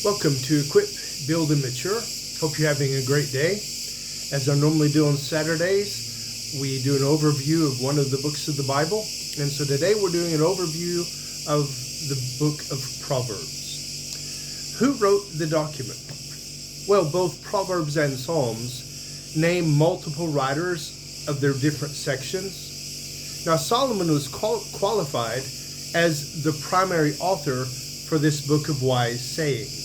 Welcome to Equip, Build, and Mature. Hope you're having a great day. As I normally do on Saturdays, we do an overview of one of the books of the Bible. And so today we're doing an overview of the book of Proverbs. Who wrote the document? Well, both Proverbs and Psalms name multiple writers of their different sections. Now, Solomon was qualified as the primary author for this book of wise sayings.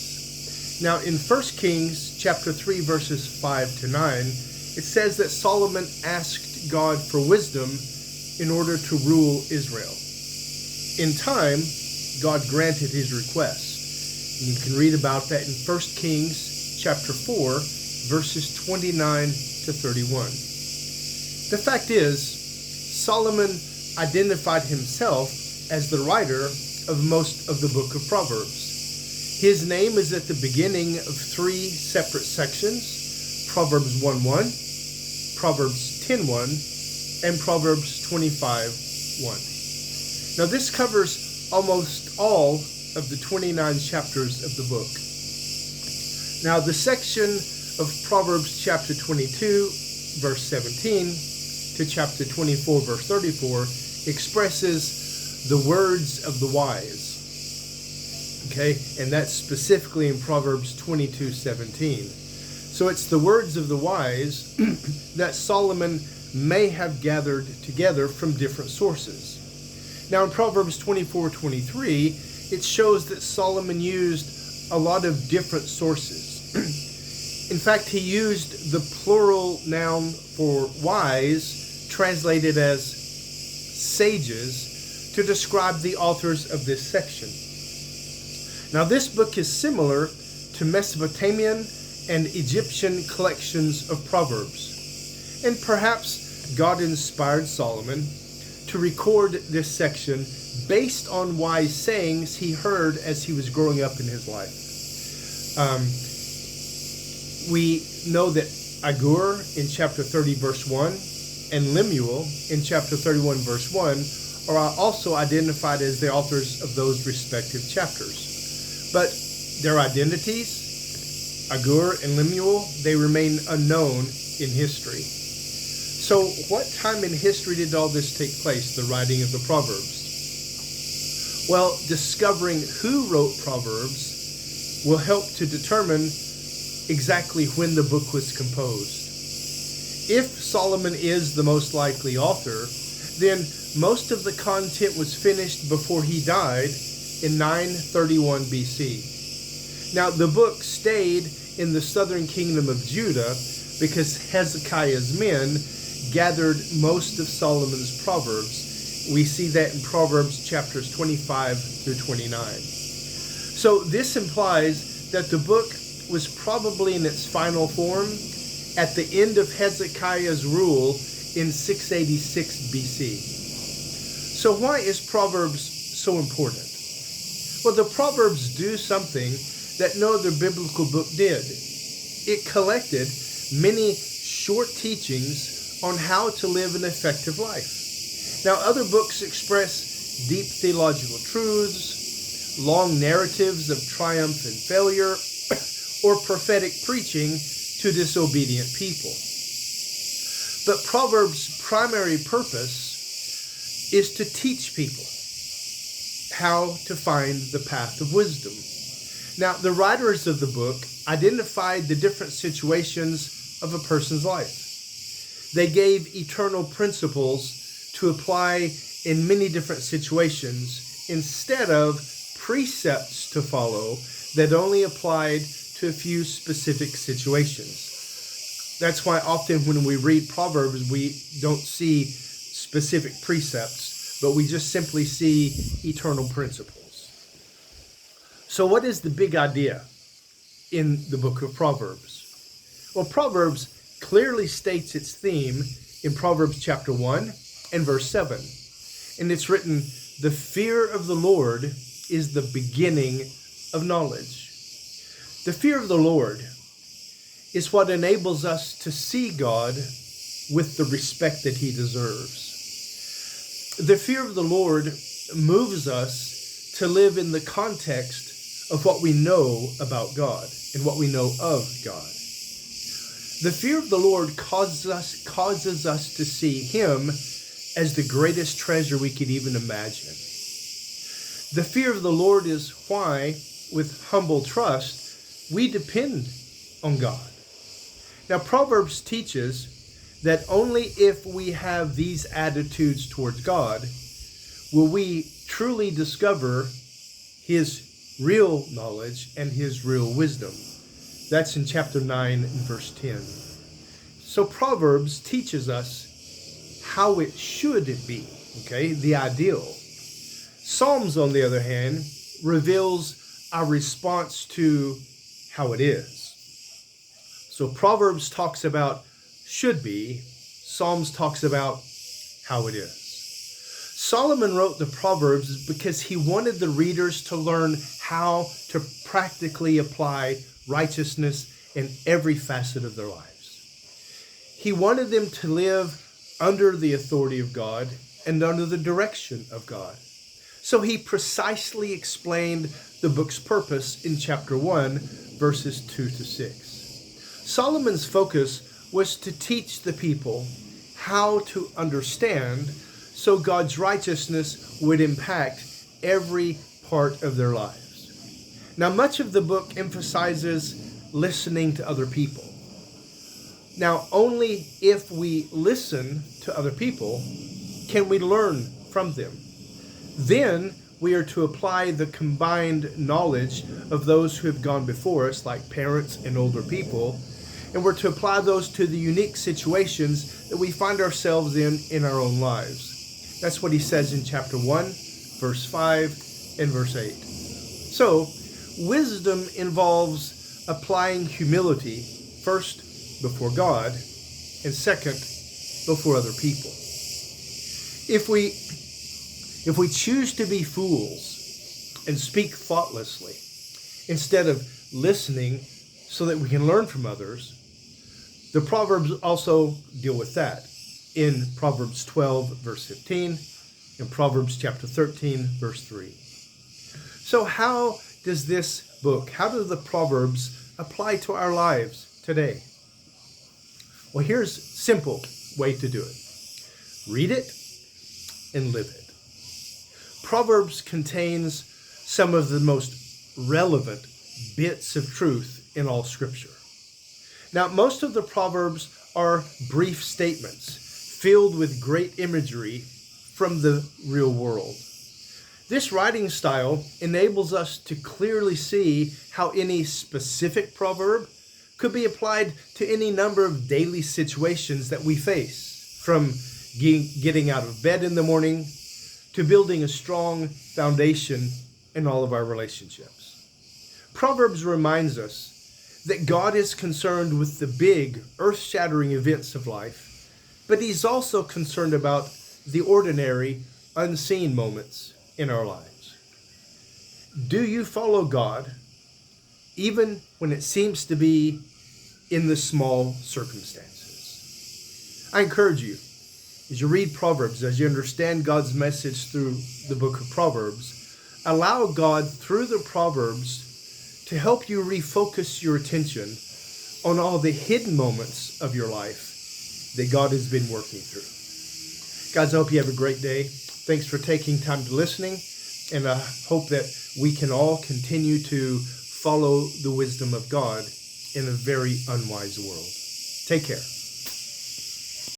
Now, in 1 Kings chapter 3, verses 5 to 9, it says that Solomon asked God for wisdom in order to rule Israel. In time, God granted his request. And you can read about that in 1 Kings chapter 4, verses 29 to 31. The fact is, Solomon identified himself as the writer of most of the book of Proverbs. His name is at the beginning of three separate sections: Proverbs 1:1, Proverbs 10:1, and Proverbs 25:1. Now this covers almost all of the 29 chapters of the book. Now the section of Proverbs chapter 22, verse 17 to chapter 24, verse 34 expresses the words of the wise. Okay, and that's specifically in Proverbs 22:17. So it's the words of the wise that Solomon may have gathered together from different sources. Now in Proverbs 24:23, it shows that Solomon used a lot of different sources. In fact, he used the plural noun for wise, translated as sages, to describe the authors of this section. Now this book is similar to Mesopotamian and Egyptian collections of Proverbs. And perhaps God inspired Solomon to record this section based on wise sayings he heard as he was growing up in his life. We know that Agur in chapter 30 verse 1 and Lemuel in chapter 31 verse 1 are also identified as the authors of those respective chapters. But their identities, Agur and Lemuel, they remain unknown in history. So what time in history did all this take place, the writing of the Proverbs? Well, discovering who wrote Proverbs will help to determine exactly when the book was composed. If Solomon is the most likely author, then most of the content was finished before he died in 931 BC. Now, the book stayed in the southern kingdom of Judah because Hezekiah's men gathered most of Solomon's Proverbs. We see that in Proverbs chapters 25 through 29. So this implies that the book was probably in its final form at the end of Hezekiah's rule in 686 BC. So why is Proverbs so important? Well, the Proverbs do something that no other biblical book did. It collected many short teachings on how to live an effective life. Now, other books express deep theological truths, long narratives of triumph and failure, or prophetic preaching to disobedient people. But Proverbs' primary purpose is to teach people how to find the path of wisdom. Now, the writers of the book identified the different situations of a person's life. They gave eternal principles to apply in many different situations instead of precepts to follow that only applied to a few specific situations. That's why often when we read Proverbs, we don't see specific precepts, but we just simply see eternal principles. So what is the big idea in the book of Proverbs? Well, Proverbs clearly states its theme in Proverbs chapter 1 and verse 7. And it's written, "The fear of the Lord is the beginning of knowledge." The fear of the Lord is what enables us to see God with the respect that he deserves. The fear of the Lord moves us to live in the context of what we know about God and what we know of God. The fear of the Lord causes us to see Him as the greatest treasure we could even imagine. The fear of the Lord is why, with humble trust, we depend on God. Now, Proverbs teaches that only if we have these attitudes towards God will we truly discover His real knowledge and His real wisdom. That's in chapter 9 and verse 10. So Proverbs teaches us how it should be, okay, the ideal. Psalms, on the other hand, reveals our response to how it is. So Proverbs talks about should be, Psalms talks about how it is. Solomon wrote the Proverbs because he wanted the readers to learn how to practically apply righteousness in every facet of their lives. He wanted them to live under the authority of God and under the direction of God. So he precisely explained the book's purpose in chapter 1, verses 2 to 6. Solomon's focus was to teach the people how to understand so God's righteousness would impact every part of their lives. Now, much of the book emphasizes listening to other people. Now, only if we listen to other people can we learn from them. Then we are to apply the combined knowledge of those who have gone before us, like parents and older people, and we're to apply those to the unique situations that we find ourselves in our own lives. That's what he says in chapter 1, verse 5 and verse 8. So, wisdom involves applying humility, first before God, and second before other people. If we choose to be fools and speak thoughtlessly instead of listening so that we can learn from others, the Proverbs also deal with that in Proverbs 12, verse 15, and Proverbs chapter 13, verse 3. So how does this book, how do the Proverbs apply to our lives today? Well, here's a simple way to do it. Read it and live it. Proverbs contains some of the most relevant bits of truth in all Scripture. Now, most of the Proverbs are brief statements filled with great imagery from the real world. This writing style enables us to clearly see how any specific proverb could be applied to any number of daily situations that we face, from getting out of bed in the morning to building a strong foundation in all of our relationships. Proverbs reminds us that God is concerned with the big, earth-shattering events of life, but He's also concerned about the ordinary, unseen moments in our lives. Do you follow God, even when it seems to be in the small circumstances? I encourage you, as you read Proverbs, as you understand God's message through the book of Proverbs, allow God, through the Proverbs, to help you refocus your attention on all the hidden moments of your life that God has been working through. Guys, I hope you have a great day. Thanks for taking time to listening, and I hope that we can all continue to follow the wisdom of God in a very unwise world. Take care.